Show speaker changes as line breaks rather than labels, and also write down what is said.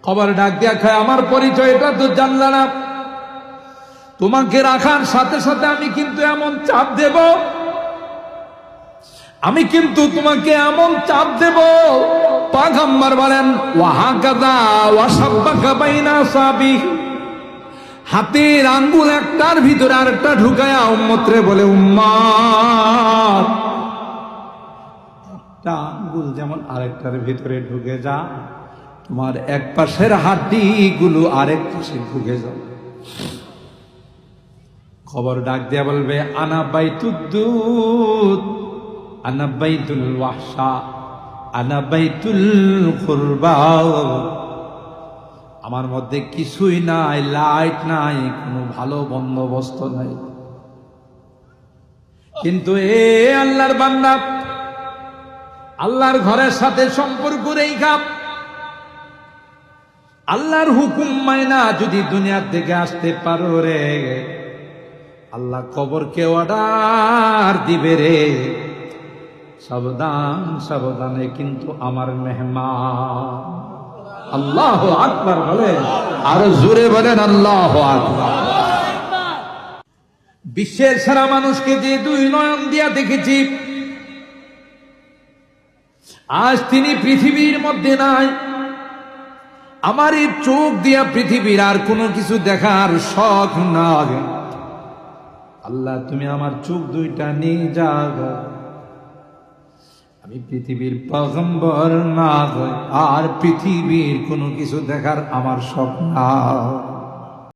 কবর ডাক দিয়া খায়, আমার পরিচয়টা তো জানলা না, তোমাকে রাখার সাথে সাথে আমি কিন্তু এমন চাপ দেব, আমি কিন্তু তোমাকে এমন চাপ দেব। পয়গম্বর বলেন ওয়াহাকাযা ওয়াসাব্বাকা বাইনা সাবি, হাতের আঙ্গুল একটার ভিতরে আরেকটা ঢুকায়া উম্মতরে বলে, উম্মত একটা আঙ্গুল যেমন আরেকটার ভিতরে ঢুকে যা, তোমার এক পাশের হাড্ডি গুলো আরেক পাশে ঢুকে যাও। খবর ডাক দিয়া বলবে আনা বাইতুদ্দুদ, আনা বাইতুল ওয়াহশা, আনা বাইতুল কুরবা। আমার মধ্যে কিছুই নাই, লাইট নাই, কোনো ভালো বন্দোবস্ত নাই, কিন্তু এ আল্লাহর বান্দা, আল্লাহর ঘরের সাথে সম্পর্ক রেখা, আল্লাহর হুকুম মাইনা যদি দুনিয়ার দিকে আসতে পারো রে, আল্লাহ কবরকে অর্ডার দিবে রে, সাবধান সাবধানে কিন্তু আমার মেহমান। আল্লাহু আকবার বলেন, আর জোরে বলেন আল্লাহু আকবার। বিশ্বের সারা মানুষকে যে দুই নয়ন দিয়া দেখেছি, আজ তিনি পৃথিবীর মধ্যে নাই। আমার এই চোখ দিয়া পৃথিবীর আর কোনো কিছু দেখার শখ নাই। আল্লাহ তুমি আমার চোখ দুইটা নিয়ে যাও, আমি পৃথিবীর পয়গম্বর না আর পৃথিবীর কোনো কিছু দেখার আমার শখ না।